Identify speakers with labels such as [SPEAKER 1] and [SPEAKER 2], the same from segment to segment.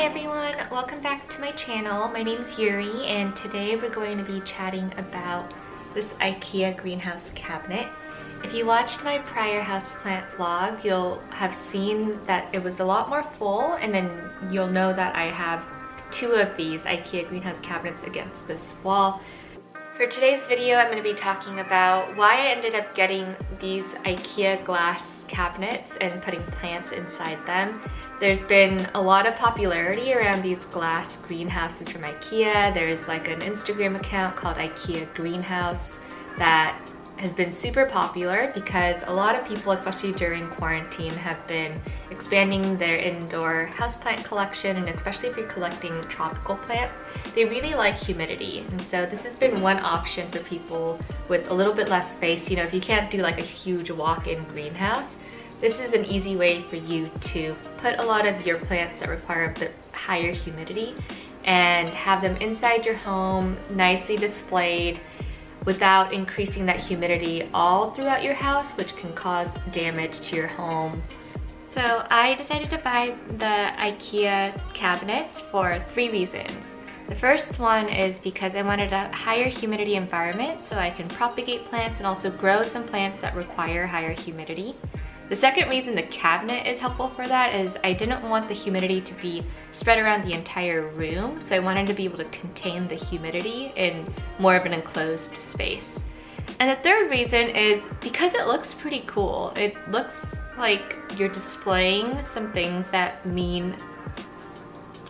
[SPEAKER 1] everyone, welcome back to my channel. My name is Yuri and today we're going to be chatting about this IKEA Greenhouse Cabinet. If you watched my prior houseplant vlog, you'll have seen that it was a lot more full, and then you'll know that I have two of these IKEA Greenhouse Cabinets against this wall. For today's video, I'm going to be talking about why I ended up getting these IKEA glass cabinets and putting plants inside them. There's been a lot of popularity around these glass greenhouses from IKEA. There's like an Instagram account called IKEA Greenhouse that has been super popular because a lot of people, especially during quarantine, have been expanding their indoor houseplant collection, and especially if you're collecting tropical plants, they really like humidity. And so this has been one option for people with a little bit less space. You know, if you can't do like a huge walk-in greenhouse, this is an easy way for you to put a lot of your plants that require a bit higher humidity and have them inside your home, nicely displayed, without increasing that humidity all throughout your house, which can cause damage to your home. So I decided to buy the IKEA cabinets for 3 reasons. The first one is because I wanted a higher humidity environment so I can propagate plants and also grow some plants that require higher humidity. The second reason the cabinet is helpful for that is I didn't want the humidity to be spread around the entire room, so I wanted to be able to contain the humidity in more of an enclosed space. And the third reason is because it looks pretty cool. It looks like you're displaying some things that mean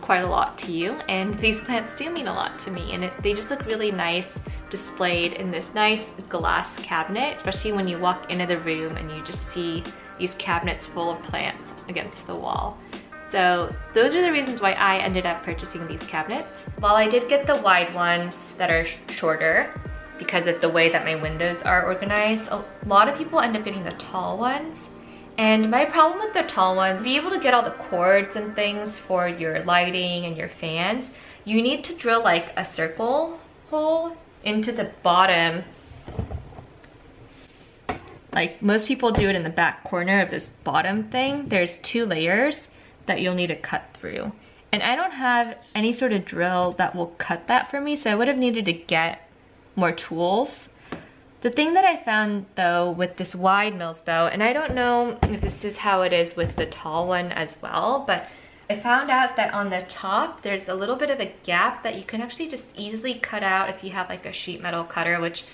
[SPEAKER 1] quite a lot to you, and these plants do mean a lot to me, and they just look really nice displayed in this nice glass cabinet, especially when you walk into the room and you just see these cabinets full of plants against the wall. So those are the reasons why I ended up purchasing these cabinets. While I did get the wide ones that are shorter because of the way that my windows are organized, a lot of people end up getting the tall ones. And my problem with the tall ones, to be able to get all the cords and things for your lighting and your fans, you need to drill like a circle hole into the bottom. Like most people do it in the back corner of this bottom thing. There's 2 layers that you'll need to cut through. And I don't have any sort of drill that will cut that for me, so I would have needed to get more tools. The thing that I found though with this wide MILSBO, and I don't know if this is how it is with the tall one as well, but I found out that on the top there's a little bit of a gap that you can actually just easily cut out if you have like a sheet metal cutter, which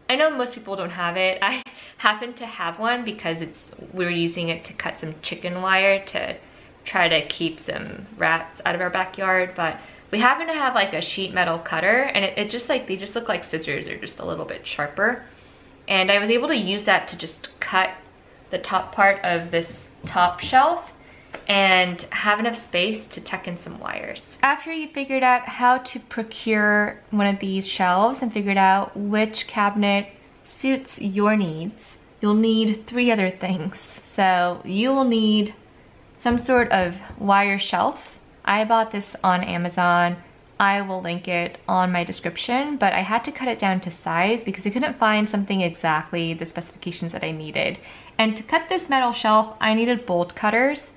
[SPEAKER 1] I know most people don't have it. I happen to have one because we're using it to cut some chicken wire to try to keep some rats out of our backyard, but we happen to have like a sheet metal cutter, and it just like, they just look like scissors, or just a little bit sharper. And I was able to use that to just cut the top part of this top shelf and have enough space to tuck in some wires. After you figured out how to procure one of these shelves and figured out which cabinet suits your needs, you'll need 3 other things. So you will need some sort of wire shelf. I bought this on Amazon. I will link it on my description, but I had to cut it down to size because I couldn't find something exactly the specifications that I needed. And to cut this metal shelf, I needed bolt cutters.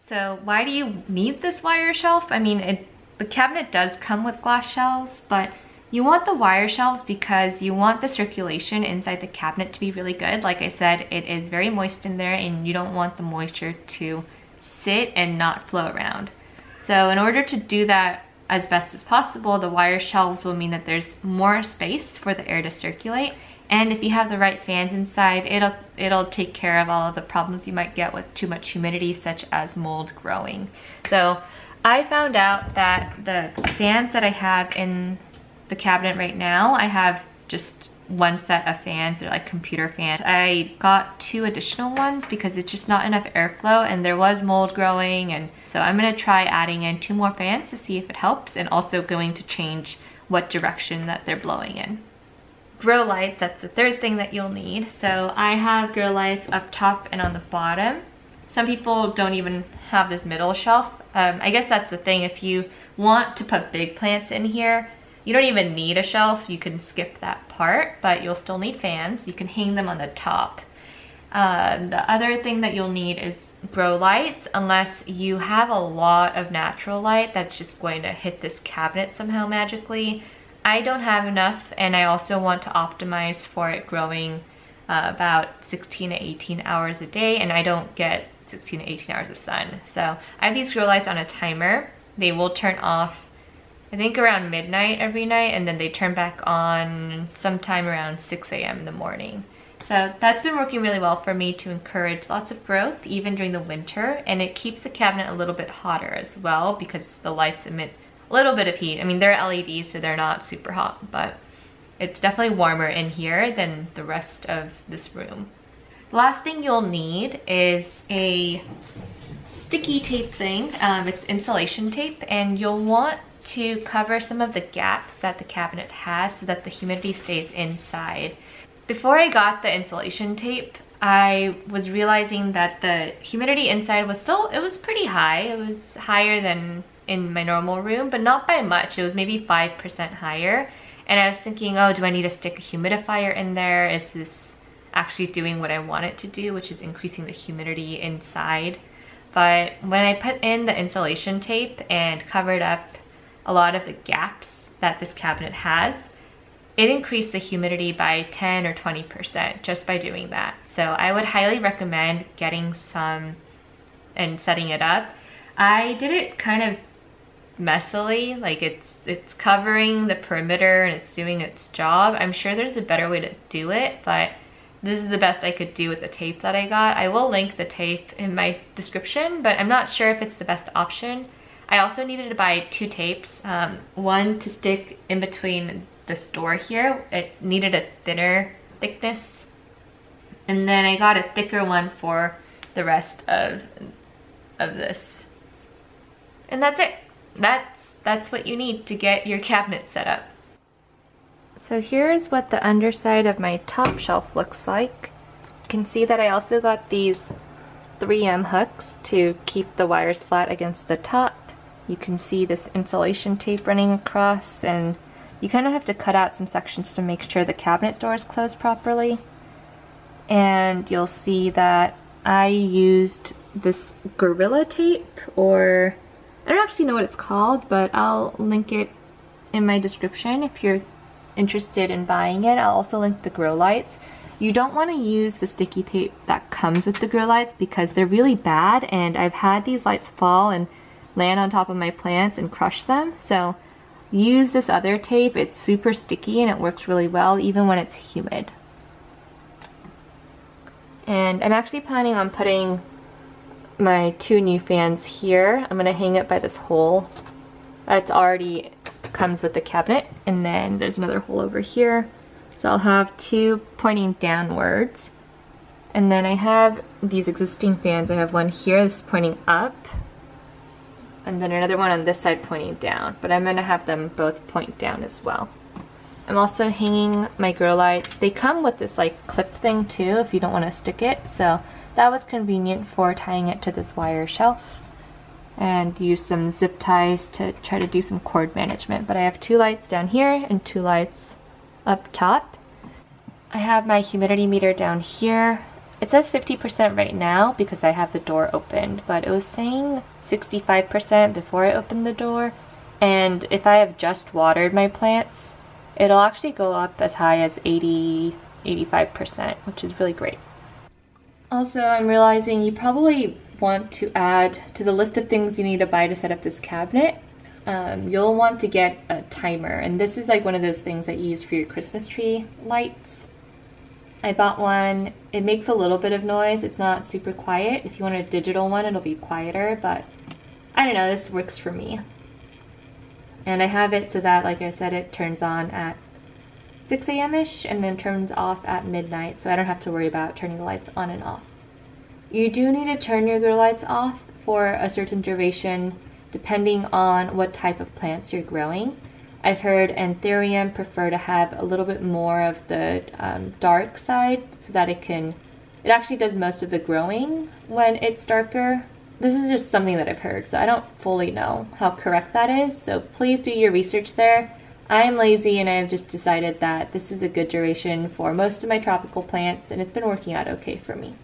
[SPEAKER 1] So why do you need this wire shelf? I mean, the cabinet does come with glass shelves, but you want the wire shelves because you want the circulation inside the cabinet to be really good. Like I said, it is very moist in there, and you don't want the moisture to sit and not flow around. So in order to do that as best as possible, the wire shelves will mean that there's more space for the air to circulate. And if you have the right fans inside, it'll take care of all of the problems you might get with too much humidity, such as mold growing. So I found out that the fans that I have in the cabinet right now, I have just one set of fans. They're like computer fans. I got 2 additional ones because it's just not enough airflow, and there was mold growing, and so I'm gonna try adding in 2 more fans to see if it helps, and also going to change what direction that they're blowing in. Grow lights, that's the third thing that you'll need. So I have grow lights up top and on the bottom. Some people don't even have this middle shelf. I guess that's the thing. If you want to put big plants in here, you don't even need a shelf. You can skip that part, but you'll still need fans. You can hang them on the top. The other thing that you'll need is grow lights unless you have a lot of natural light that's just going to hit this cabinet somehow magically. I don't have enough, and I also want to optimize for it growing about 16 to 18 hours a day, and I don't get 16 to 18 hours of sun. So I have these grow lights on a timer. They will turn off, I think, around midnight every night, and then they turn back on sometime around 6 a.m. in the morning. So that's been working really well for me to encourage lots of growth even during the winter, and it keeps the cabinet a little bit hotter as well because the lights emit a little bit of heat. I mean, they're LEDs, so they're not super hot, but it's definitely warmer in here than the rest of this room. The last thing you'll need is a sticky tape thing. It's insulation tape, and you'll want to cover some of the gaps that the cabinet has so that the humidity stays inside. Before I got the insulation tape, I was realizing that the humidity inside was it was pretty high. It was higher than in my normal room, but not by much. It was maybe 5% higher. And I was thinking, oh, do I need to stick a humidifier in there? Is this actually doing what I want it to do, which is increasing the humidity inside? But when I put in the insulation tape and covered up a lot of the gaps that this cabinet has, it increased the humidity by 10 or 20% just by doing that. So I would highly recommend getting some and setting it up. I did it kind of messily, like it's covering the perimeter and it's doing its job. I'm sure there's a better way to do it, but this is the best I could do with the tape that I got. I will link the tape in my description, but I'm not sure if it's the best option. I also needed to buy 2 tapes, one to stick in between this door here. It needed a thinner thickness, and then I got a thicker one for the rest of this. And that's it. That's what you need to get your cabinet set up. So here's what the underside of my top shelf looks like. You can see that I also got these 3M hooks to keep the wires flat against the top. You can see this insulation tape running across, and you kind of have to cut out some sections to make sure the cabinet doors close properly. And you'll see that I used this Gorilla tape, or I don't actually know what it's called, but I'll link it in my description if you're interested in buying it. I'll also link the grow lights. You don't want to use the sticky tape that comes with the grow lights because they're really bad, and I've had these lights fall and land on top of my plants and crush them. So use this other tape. It's super sticky and it works really well even when it's humid. And I'm actually planning on putting my 2 new fans here. I'm going to hang it by this hole that's already comes with the cabinet, and then there's another hole over here. So I'll have 2 pointing downwards, and then I have these existing fans. I have one here that's pointing up, and then another one on this side pointing down, but I'm going to have them both point down as well. I'm also hanging my grow lights. They come with this like clip thing too if you don't want to stick it, so that was convenient for tying it to this wire shelf, and use some zip ties to try to do some cord management. But I have 2 lights down here and 2 lights up top. I have my humidity meter down here. It says 50% right now because I have the door opened, but it was saying 65% before I opened the door. And if I have just watered my plants, it'll actually go up as high as 80–85%, which is really great. Also, I'm realizing you probably want to add to the list of things you need to buy to set up this cabinet. You'll want to get a timer, and this is like one of those things that you use for your Christmas tree lights. I bought one. It makes a little bit of noise. It's not super quiet. If you want a digital one, it'll be quieter, but I don't know, this works for me. And I have it so that, like I said, it turns on at 6 a.m.-ish and then turns off at midnight, so I don't have to worry about turning the lights on and off. You do need to turn your grow lights off for a certain duration depending on what type of plants you're growing. I've heard anthurium prefer to have a little bit more of the dark side so that it actually does most of the growing when it's darker. This is just something that I've heard, so I don't fully know how correct that is, so please do your research there. I am lazy and I have just decided that this is a good duration for most of my tropical plants, and it's been working out okay for me.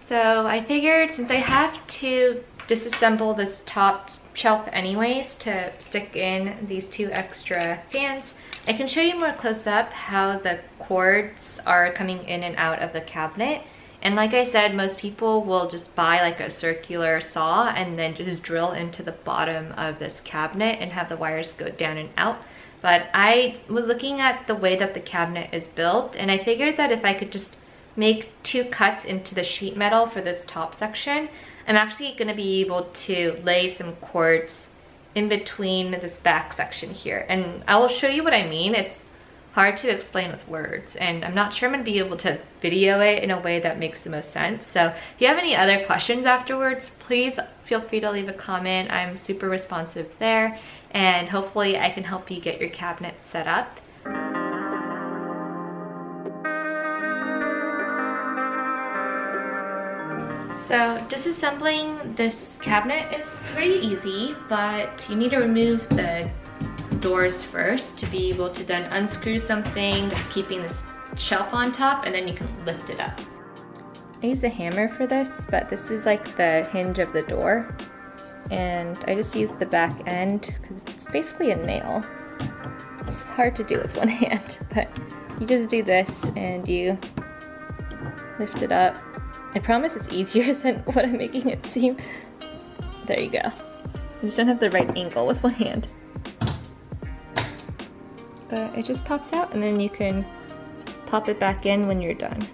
[SPEAKER 1] So I figured since I have to disassemble this top shelf anyways to stick in these 2 extra fans, I can show you more close up how the cords are coming in and out of the cabinet. And like I said, most people will just buy like a circular saw and then just drill into the bottom of this cabinet and have the wires go down and out. But I was looking at the way that the cabinet is built, and I figured that if I could just make 2 cuts into the sheet metal for this top section, I'm actually going to be able to lay some cords in between this back section here. And I will show you what I mean. It's hard to explain with words, and I'm not sure I'm going to be able to video it in a way that makes the most sense. So if you have any other questions afterwards, please feel free to leave a comment. I'm super responsive there, and hopefully I can help you get your cabinet set up. So disassembling this cabinet is pretty easy, but you need to remove the doors first to be able to then unscrew something that's keeping this shelf on top, and then you can lift it up. I use a hammer for this, but this is like the hinge of the door, and I just use the back end because it's basically a nail. It's hard to do with one hand, but you just do this and you lift it up. I promise it's easier than what I'm making it seem. There you go. I just don't have the right angle with one hand. But it just pops out, and then you can pop it back in when you're done.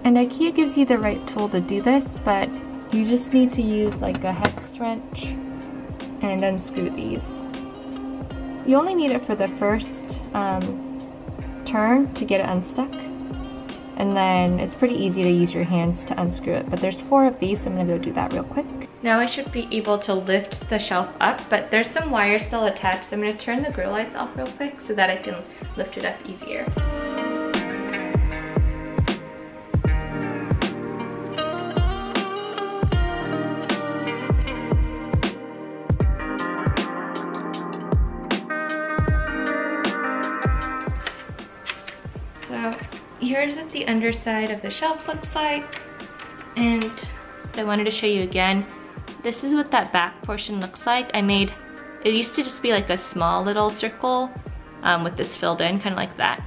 [SPEAKER 1] And IKEA gives you the right tool to do this, but you just need to use like a hex wrench and unscrew these. You only need it for the first turn to get it unstuck. And then it's pretty easy to use your hands to unscrew it, but there's 4 of these, so I'm gonna go do that real quick. Now I should be able to lift the shelf up, but there's some wires still attached, so I'm gonna turn the grill lights off real quick so that I can lift it up easier. So here's what the underside of the shelf looks like, and I wanted to show you again. This is what that back portion looks like. It used to just be like a small little circle with this filled in, kind of like that.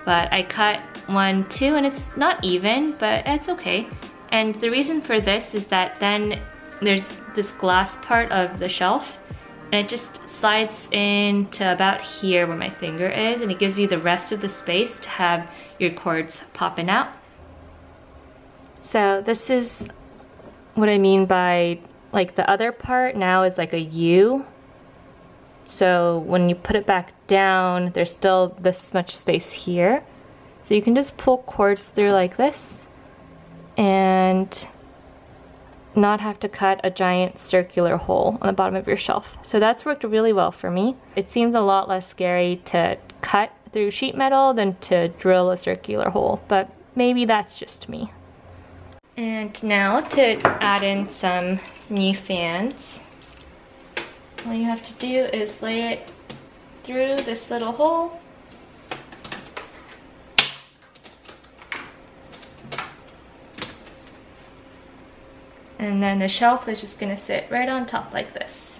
[SPEAKER 1] But I cut 1, 2, and it's not even, but it's okay. And the reason for this is that then there's this glass part of the shelf, and it just slides into about here where my finger is, and it gives you the rest of the space to have your cords popping out. So this is what I mean by, like, the other part now is like a U. So when you put it back down, there's still this much space here. So you can just pull cords through like this and not have to cut a giant circular hole on the bottom of your shelf. So that's worked really well for me. It seems a lot less scary to cut through sheet metal than to drill a circular hole, but maybe that's just me. And now to add in some new fans, all you have to do is lay it through this little hole. And then the shelf is just gonna sit right on top like this.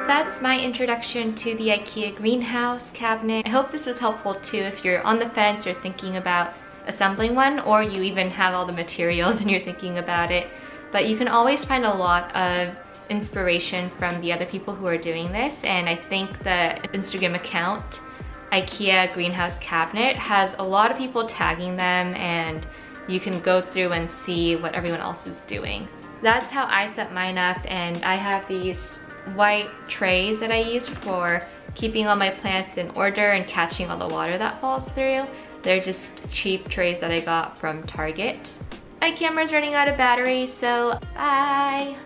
[SPEAKER 1] That's my introduction to the IKEA Greenhouse Cabinet. I hope this was helpful too if you're on the fence or thinking about assembling one, or you even have all the materials and you're thinking about it. But you can always find a lot of inspiration from the other people who are doing this, and I think the Instagram account IKEA Greenhouse Cabinet has a lot of people tagging them, and you can go through and see what everyone else is doing. That's how I set mine up, and I have these white trays that I use for keeping all my plants in order and catching all the water that falls through. They're just cheap trays that I got from Target. My camera's running out of battery, so bye!